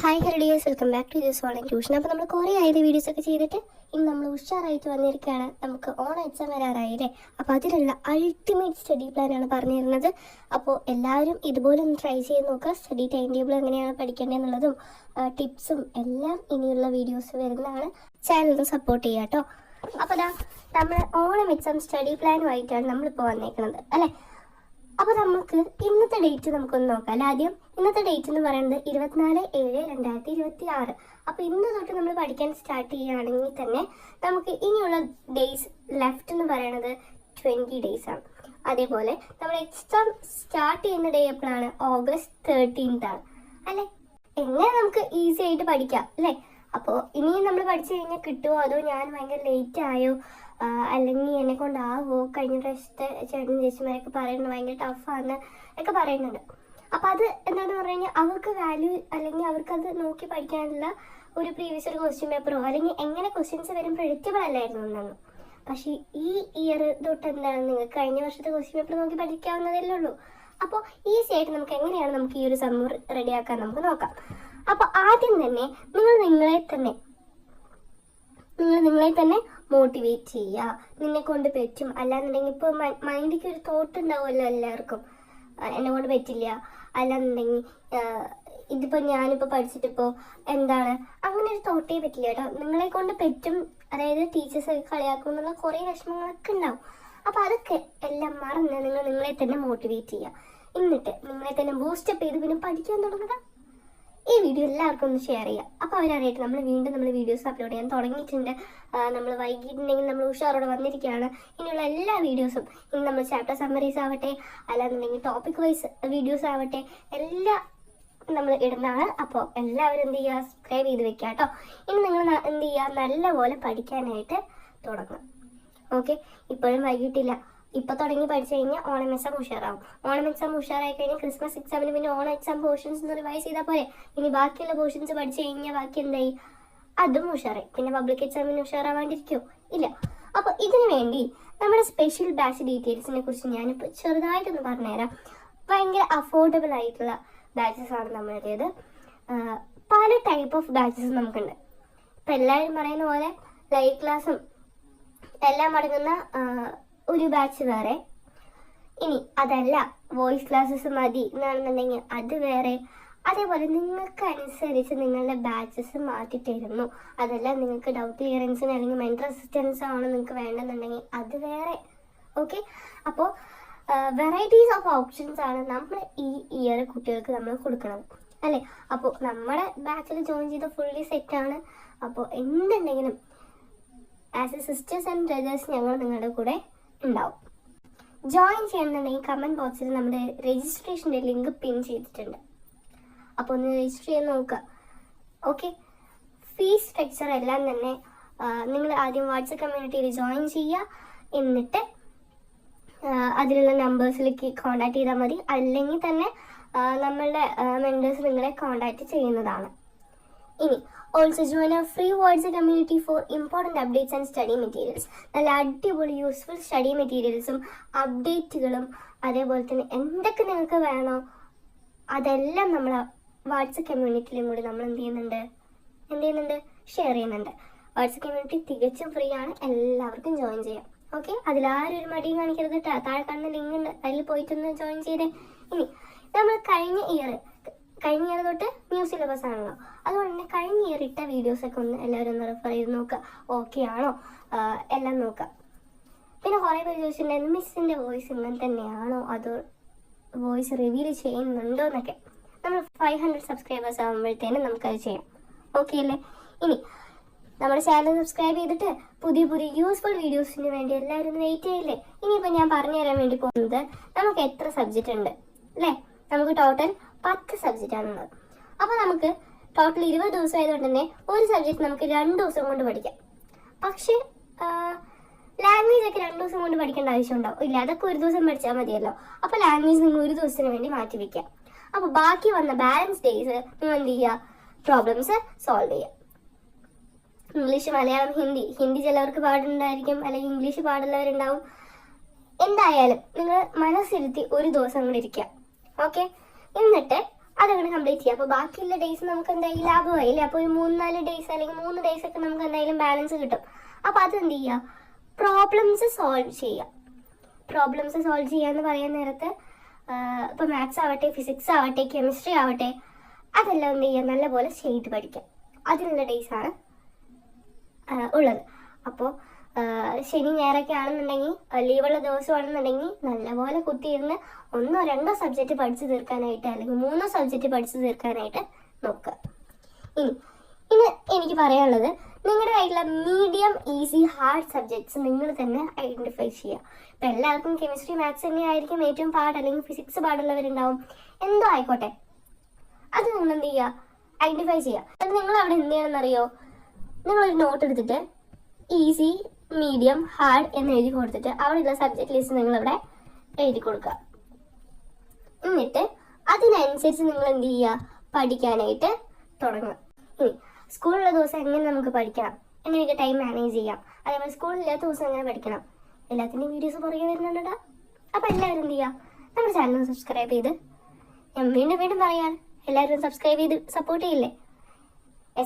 Hi ഹെൽഡിയേഴ്സ്, welcome back to this online tuition. അപ്പോൾ നമ്മൾ കുറേ ആയത് വീഡിയോസൊക്കെ ചെയ്തിട്ട് ഇന്ന് നമ്മൾ ഉഷാറായിട്ട് വന്നിരിക്കുകയാണ്. നമുക്ക് ഓണം എക്സാം വരാറായില്ലേ? അപ്പോൾ അതിനുള്ള അൾട്ടിമേറ്റ് സ്റ്റഡി പ്ലാനാണ് പറഞ്ഞു തരുന്നത്. അപ്പോൾ എല്ലാവരും ഇതുപോലെ ഒന്ന് ട്രൈ ചെയ്ത് നോക്കുക. സ്റ്റഡി ടൈം ടേബിൾ എങ്ങനെയാണ് പഠിക്കേണ്ടതെന്നുള്ളതും ടിപ്സും എല്ലാം ഇനിയുള്ള വീഡിയോസ് വരുന്നതാണ്. ചാനലിന് സപ്പോർട്ട് ചെയ്യുക കേട്ടോ. അപ്പോൾ നമ്മൾ ഓണം എക്സാം സ്റ്റഡി പ്ലാനുമായിട്ടാണ് നമ്മളിപ്പോൾ വന്നേക്കുന്നത് അല്ലേ? അപ്പോൾ നമുക്ക് ഇന്നത്തെ ഡേറ്റ് നമുക്കൊന്ന് നോക്കാം അല്ലേ? ആദ്യം ഇന്നത്തെ ഡേറ്റ് എന്ന് പറയുന്നത് 24/7/2026. അപ്പോൾ ഇന്ന് തൊട്ട് നമ്മൾ പഠിക്കാൻ സ്റ്റാർട്ട് ചെയ്യുകയാണെങ്കിൽ തന്നെ നമുക്ക് ഇനിയുള്ള ഡേയ്സ് ലെഫ്റ്റ് എന്ന് പറയുന്നത് 20 days ആണ്. അതേപോലെ നമ്മൾ എക്സാം സ്റ്റാർട്ട് ചെയ്യുന്ന ഡേ എപ്പോഴാണ്? August 13th ആണ് അല്ലേ? എങ്ങനെ നമുക്ക് ഈസി ആയിട്ട് പഠിക്കാം അല്ലേ? അപ്പോൾ ഇനിയും നമ്മൾ പഠിച്ചു കഴിഞ്ഞാൽ കിട്ടുമോ, അതോ ഞാൻ ഭയങ്കര ലേറ്റ് ആയോ, അല്ലെങ്കിൽ എന്നെ കൊണ്ടാവോ? കഴിഞ്ഞ പ്രാവശ്യത്തെ ചേട്ടൻ ചേച്ചിമാരൊക്കെ പറയുന്നത് ഭയങ്കര ടഫാണ് ഒക്കെ പറയുന്നുണ്ട്. അപ്പം അത് എന്താണെന്ന് പറഞ്ഞു കഴിഞ്ഞാൽ അവർക്ക് വാല്യൂ അല്ലെങ്കിൽ അവർക്കത് നോക്കി പഠിക്കാനുള്ള ഒരു പ്രീവിയസ് ഒരു ക്വസ്റ്റ്യൻ പേപ്പറോ അല്ലെങ്കിൽ എങ്ങനെ ക്വസ്റ്റ്യൻസ് വരും പ്രെഡിക്റ്റബിൾ അല്ലായിരുന്നു എന്നാണ്. പക്ഷേ ഈ ഇയർ തൊട്ട് എന്താണ് നിങ്ങൾക്ക് കഴിഞ്ഞ വർഷത്തെ ക്വസ്റ്റ്യൻ പേപ്പർ നോക്കി പഠിക്കാവുന്നതല്ലേ ഉള്ളൂ. അപ്പോൾ ഈസി ആയിട്ട് നമുക്ക് എങ്ങനെയാണ് നമുക്ക് ഈ ഒരു സമ്മർ റെഡിയാക്കാൻ നമുക്ക് നോക്കാം. അപ്പോൾ ആദ്യം തന്നെ നിങ്ങൾ നിങ്ങളെ തന്നെ മോട്ടിവേറ്റ് ചെയ്യുക. നിന്നെ കൊണ്ട് പറ്റും. അല്ലാന്നുണ്ടെങ്കിൽ ഇപ്പോൾ മൈൻഡിലേക്ക് ഒരു തോട്ട് ഉണ്ടാവുമല്ലോ എല്ലാവർക്കും, എന്നെ കൊണ്ട് പറ്റില്ല, അല്ലാന്നുണ്ടെങ്കിൽ ഇതിപ്പോൾ ഞാനിപ്പോൾ പഠിച്ചിട്ടിപ്പോൾ എന്താണ്, അങ്ങനെ ഒരു തോട്ടേ പറ്റില്ല കേട്ടോ. നിങ്ങളെ കൊണ്ട് പറ്റും, അതായത് ടീച്ചേഴ്സൊക്കെ കളിയാക്കും എന്നുള്ള കുറേ വിഷമങ്ങളൊക്കെ ഉണ്ടാവും. അപ്പോൾ അതൊക്കെ എല്ലാം മറന്ന് നിങ്ങൾ നിങ്ങളെ തന്നെ മോട്ടിവേറ്റ് ചെയ്യുക. എന്നിട്ട് നിങ്ങളെ തന്നെ ബൂസ്റ്റപ്പ് ചെയ്ത് പിന്നെ പഠിക്കാൻ തുടങ്ങുക. ഈ വീഡിയോ എല്ലാവർക്കും ഒന്ന് ഷെയർ ചെയ്യുക. അപ്പോൾ അവരറിയായിട്ട് നമ്മൾ വീഡിയോസ് അപ്ലോഡ് ചെയ്യാൻ തുടങ്ങിയിട്ടുണ്ട്. നമ്മൾ വൈകിട്ടുണ്ടെങ്കിൽ നമ്മൾ ഉഷാറോടെ വന്നിരിക്കുകയാണ്. ഇനിയുള്ള എല്ലാ വീഡിയോസും ഇനി നമ്മൾ ചാപ്റ്റർ സമ്മറീസ് ആവട്ടെ, അല്ലാന്നുണ്ടെങ്കിൽ ടോപ്പിക് വൈസ് വീഡിയോസ് ആവട്ടെ, എല്ലാം നമ്മൾ ഇടുന്നതാണ്. അപ്പോൾ എല്ലാവരും എന്ത് ചെയ്യുക, സബ്സ്ക്രൈബ് ചെയ്ത് വെക്കുക കേട്ടോ. ഇനി നിങ്ങൾ എന്ത് ചെയ്യുക, നല്ലപോലെ പഠിക്കാനായിട്ട് തുടങ്ങുക. ഓക്കെ, ഇപ്പോഴും വൈകിട്ടില്ല. ഇപ്പൊ തുടങ്ങി പഠിച്ചു കഴിഞ്ഞാൽ ഓണം എക്സാം ഉഷാറാവും. ഓണം എക്സാം ഉഷാറായി കഴിഞ്ഞാൽ ക്രിസ്മസ് എക്സാമിന് പിന്നെ ഓണം എക്സാം പോർഷൻസ് റിവൈസ് ചെയ്താൽ പോരെ. ഇനി ബാക്കിയുള്ള പോർഷൻസ് പഠിച്ചു കഴിഞ്ഞാൽ ബാക്കി എന്തായി, അതും ഉഷാറായി. പിന്നെ പബ്ലിക് എക്സാമിന് ഉഷാറാവാണ്ടിരിക്കോ? ഇല്ല. അപ്പൊ ഇതിനു വേണ്ടി നമ്മുടെ സ്പെഷ്യൽ ബാച്ച് ഡീറ്റെയിൽസിനെ കുറിച്ച് ഞാനിപ്പോൾ ചെറുതായിട്ടൊന്ന് പറഞ്ഞുതരാം. ഭയങ്കര അഫോർഡബിൾ ആയിട്ടുള്ള ബാച്ചസ് ആണ് നമ്മുടേത്. പല ടൈപ്പ് ഓഫ് ബാച്ചസ് നമുക്കുണ്ട്. ഇപ്പൊ എല്ലാവരും പറയുന്ന പോലെ ലൈവ് ക്ലാസ്സും എല്ലാം അടങ്ങുന്ന ഒരു ബാച്ച് വേറെ. ഇനി അതല്ല, വോയിസ് ക്ലാസ്സസ് മതി എന്നാണെന്നുണ്ടെങ്കിൽ അത് വേറെ. അതേപോലെ നിങ്ങൾക്ക് അനുസരിച്ച് നിങ്ങളുടെ ബാച്ചസ് മാറ്റി തരുന്നു. അതല്ല, നിങ്ങൾക്ക് ഡൗട്ട് ക്ലിയറൻസിന് അല്ലെങ്കിൽ മെന്റൽ അസിസ്റ്റൻസ് ആണ് നിങ്ങൾക്ക് വേണ്ടെന്നുണ്ടെങ്കിൽ അത് വേറെ. ഓക്കെ, അപ്പോൾ വെറൈറ്റീസ് ഓഫ് ഓപ്ഷൻസ് ആണ് നമ്മൾ ഈ ഇയർ കുട്ടികൾക്ക് നമ്മൾ കൊടുക്കുന്നത് അല്ലേ? അപ്പോൾ നമ്മുടെ ബാച്ചിൽ ജോയിൻ ചെയ്ത ഫുള്ളി സെറ്റാണ്. അപ്പോൾ എന്തുണ്ടെങ്കിലും as A sisters and brothers ഞങ്ങൾ നിങ്ങളുടെ കൂടെ ഉണ്ടാവും. ജോയിൻ ചെയ്യണമെന്നുണ്ടെങ്കിൽ കമന്റ് ബോക്സിൽ നമ്മുടെ രജിസ്ട്രേഷൻ്റെ ലിങ്ക് പിൻ ചെയ്തിട്ടുണ്ട്. അപ്പോൾ ഒന്ന് രജിസ്റ്റർ ചെയ്ത് നോക്കുക. ഓക്കെ, ഫീസ് സ്ട്രക്ചർ എല്ലാം തന്നെ നിങ്ങൾ ആദ്യം വാട്സപ്പ് കമ്മ്യൂണിറ്റിയിൽ ജോയിൻ ചെയ്യുക. എന്നിട്ട് അതിലുള്ള നമ്പേഴ്സിലേക്ക് കോൺടാക്ട് ചെയ്താൽ മതി. അല്ലെങ്കിൽ തന്നെ നമ്മളുടെ മെമ്പേഴ്സ് നിങ്ങളെ കോൺടാക്ട് ചെയ്യുന്നതാണ്. ഇനി also join our free WhatsApp community for important updates and study materials. നല്ല അടിപൊളി യൂസ്ഫുൾ സ്റ്റഡി മെറ്റീരിയൽസും അപ്ഡേറ്റുകളും അതേപോലെ തന്നെ എന്തൊക്കെ നിങ്ങൾക്ക് വേണോ അതെല്ലാം നമ്മൾ വാട്സപ്പ് കമ്മ്യൂണിറ്റിയിലും കൂടി നമ്മൾ എന്ത് ചെയ്യുന്നുണ്ട് ഷെയർ ചെയ്യുന്നുണ്ട്. വാട്സപ്പ് കമ്മ്യൂണിറ്റി തികച്ചും ഫ്രീ ആണ്, എല്ലാവർക്കും ജോയിൻ ചെയ്യാം. ഓക്കെ, അതിലാരും ഒരു മടിയും കാണിക്കരുത് കേട്ടോ. താഴെ കാണുന്ന ലിങ്ക് ഉണ്ട്, അതിൽ പോയിട്ടൊന്ന് ജോയിൻ ചെയ്തേ. ഇനി നമ്മൾ കഴിഞ്ഞ ഇയർ തൊട്ട് ന്യൂ സിലബസ് ആണല്ലോ, അതുകൊണ്ട് തന്നെ കഴിഞ്ഞ ഇയർ ഇട്ട വീഡിയോസൊക്കെ ഒന്ന് എല്ലാവരും ഒന്ന് റെഫർ ചെയ്ത് നോക്കുക. ഓക്കെ ആണോ എല്ലാം നോക്കുക. പിന്നെ കുറേ പേര് ചോദിച്ചിട്ടുണ്ടായിരുന്നു, മിസ്സിൻ്റെ വോയിസ് ഇങ്ങനെ തന്നെയാണോ, അതോ വോയിസ് റിവീൽ ചെയ്യുന്നുണ്ടോ എന്നൊക്കെ. നമ്മൾ 500 സബ്സ്ക്രൈബേഴ്സ് ആകുമ്പോഴത്തേനും നമുക്കത് ചെയ്യാം. ഓക്കെ അല്ലേ? ഇനി നമ്മുടെ ചാനൽ സബ്സ്ക്രൈബ് ചെയ്തിട്ട് പുതിയ യൂസ്ഫുൾ വീഡിയോസിന് വേണ്ടി എല്ലാവരും ഒന്ന് വെയിറ്റ് ചെയ്യില്ലേ? ഇനിയിപ്പോൾ ഞാൻ പറഞ്ഞു തരാൻ വേണ്ടി പോകുന്നത് നമുക്ക് എത്ര സബ്ജക്റ്റ് ഉണ്ട് അല്ലേ? നമുക്ക് ടോട്ടൽ 10 സബ്ജക്റ്റ് ആണുള്ളത്. അപ്പോൾ നമുക്ക് ടോട്ടൽ 20 ദിവസം ആയതുകൊണ്ട് തന്നെ ഒരു സബ്ജക്റ്റ് നമുക്ക് 2 ദിവസം കൊണ്ട് പഠിക്കാം. പക്ഷേ ലാംഗ്വേജ് ഒക്കെ 2 ദിവസം കൊണ്ട് പഠിക്കേണ്ട ആവശ്യമുണ്ടാവും ഇല്ല? അതൊക്കെ ഒരു ദിവസം പഠിച്ചാൽ മതിയല്ലോ. അപ്പോൾ ലാംഗ്വേജ് നിങ്ങൾ ഒരു ദിവസത്തിന് വേണ്ടി മാറ്റി വയ്ക്കാം. അപ്പോൾ ബാക്കി വന്ന ബാലൻസ് ഡേയ്സ് നിങ്ങൾ എന്ത് ചെയ്യുക, പ്രോബ്ലംസ് സോൾവ് ചെയ്യുക. ഇംഗ്ലീഷ്, മലയാളം, ഹിന്ദി ചിലവർക്ക് പാടുണ്ടായിരിക്കും, അല്ലെങ്കിൽ ഇംഗ്ലീഷ് പാടുള്ളവരുണ്ടാവും. എന്തായാലും നിങ്ങൾ മനസ്സിരുത്തി ഒരു ദിവസം കൂടി ഇരിക്കുക. ഓക്കെ, എന്നിട്ട് അതങ്ങനെ കംപ്ലീറ്റ് ചെയ്യുക. അപ്പോൾ ബാക്കിയുള്ള ഡേയ്സ് നമുക്ക് എന്തായാലും ലാഭമായില്ലേ. അപ്പോൾ ഒരു 3-4 ഡേയ്സ് അല്ലെങ്കിൽ 3 ഡേയ്സ് ഒക്കെ നമുക്ക് എന്തായാലും ബാലൻസ് കിട്ടും. അപ്പോൾ അതെന്ത് ചെയ്യുക, പ്രോബ്ലംസ് സോൾവ് ചെയ്യുക. പ്രോബ്ലംസ് സോൾവ് ചെയ്യാന്ന് പറയാൻ നേരത്ത് ഇപ്പോൾ മാത്സ് ആവട്ടെ, ഫിസിക്സ് ആവട്ടെ, കെമിസ്ട്രി ആവട്ടെ, അതെല്ലാം എന്ത് ചെയ്യുക, നല്ലപോലെ ചെയ്ത് പഠിക്കാം. അതിനുള്ള ഡേയ്സാണ് ഉള്ളത്. അപ്പോൾ ശനി ഞായറൊക്കെ ആണെന്നുണ്ടെങ്കിൽ, ലീവുള്ള ദിവസമാണെന്നുണ്ടെങ്കിൽ നല്ലപോലെ കുത്തിയിരുന്ന് 1-2 സബ്ജക്റ്റ് പഠിച്ചു തീർക്കാനായിട്ട്, അല്ലെങ്കിൽ 3 സബ്ജക്റ്റ് പഠിച്ചു തീർക്കാനായിട്ട് നോക്കുക. ഇനി എനിക്ക് പറയാനുള്ളത്, നിങ്ങളുടെ കയ്യിലുള്ള മീഡിയം, ഈസി, ഹാർഡ് സബ്ജക്ട്സ് നിങ്ങൾ തന്നെ ഐഡൻറ്റിഫൈ ചെയ്യുക. ഇപ്പം എല്ലാവർക്കും കെമിസ്ട്രി, മാത്സ് തന്നെ ആയിരിക്കും ഏറ്റവും പാട്, അല്ലെങ്കിൽ ഫിസിക്സ് പാടുള്ളവരുണ്ടാവും, എന്തോ ആയിക്കോട്ടെ. അത് നിങ്ങൾ എന്ത് ചെയ്യുക, ഐഡൻറ്റിഫൈ ചെയ്യുക. അത് നിങ്ങൾ അവിടെ എന്ത് ചെയ്യണമെന്നറിയോ, നിങ്ങളൊരു നോട്ട് എടുത്തിട്ട് ഈസി, മീഡിയം, ഹാർഡ് എന്ന് എഴുതി കൊടുത്തിട്ട് അവിടെയുള്ള സബ്ജക്ട് ലിസ്റ്റ് നിങ്ങളിവിടെ എഴുതി കൊടുക്കുക. എന്നിട്ട് അതിനനുസരിച്ച് നിങ്ങൾ എന്ത് ചെയ്യുക, പഠിക്കാനായിട്ട് തുടങ്ങുക. ഇനി സ്കൂളിലുള്ള ദിവസം എങ്ങനെ നമുക്ക് പഠിക്കണം, എങ്ങനെയൊക്കെ ടൈം മാനേജ് ചെയ്യാം, അതേപോലെ സ്കൂളില്ലാത്ത ദിവസം എങ്ങനെ പഠിക്കണം, എല്ലാത്തിൻ്റെയും വീഡിയോസ് പുറകെ വരുന്നുണ്ടോ. അപ്പോൾ എല്ലാവരും എന്ത് ചെയ്യുക, നമ്മുടെ ചാനൽ സബ്സ്ക്രൈബ് ചെയ്ത്, ഞാൻ വീണ്ടും പറയാൻ, എല്ലാവരും സബ്സ്ക്രൈബ് ചെയ്ത് സപ്പോർട്ട് ചെയ്യില്ലേ.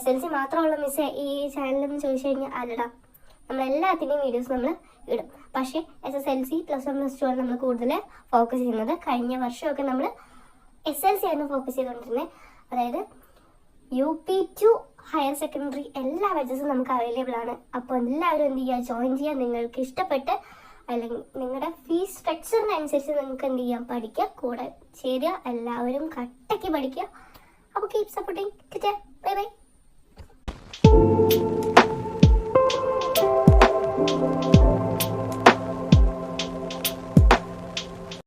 SLC മാത്രമുള്ള മിസ്സേ ഈ ചാനലെന്ന് ചോദിച്ചു കഴിഞ്ഞാൽ അല്ലടാ, നമ്മളെല്ലാത്തിൻ്റെയും വീഡിയോസ് നമ്മൾ ഇടും. പക്ഷേ SSLC +1+2 ആണ് നമ്മൾ കൂടുതൽ ഫോക്കസ് ചെയ്യുന്നത്. കഴിഞ്ഞ വർഷമൊക്കെ നമ്മൾ SLC ആയിരുന്നു ഫോക്കസ് ചെയ്തുകൊണ്ടിരുന്നത്. അതായത് UP to ഹയർ സെക്കൻഡറി എല്ലാ ബാച്ചസും നമുക്ക് അവൈലബിൾ ആണ്. അപ്പോൾ എല്ലാവരും എന്ത് ചെയ്യുക, ജോയിൻ ചെയ്യുക. നിങ്ങൾക്ക് ഇഷ്ടപ്പെട്ട് അല്ലെങ്കിൽ നിങ്ങളുടെ ഫീസ് സ്ട്രക്ചറിനനുസരിച്ച് നിങ്ങൾക്ക് എന്ത് ചെയ്യാം, പഠിക്കുക, കൂടെ ചേരുക. എല്ലാവരും കട്ടയ്ക്ക് പഠിക്കുക. അപ്പോൾ കീപ് സപ്പോർട്ടിങ്. Bye bye.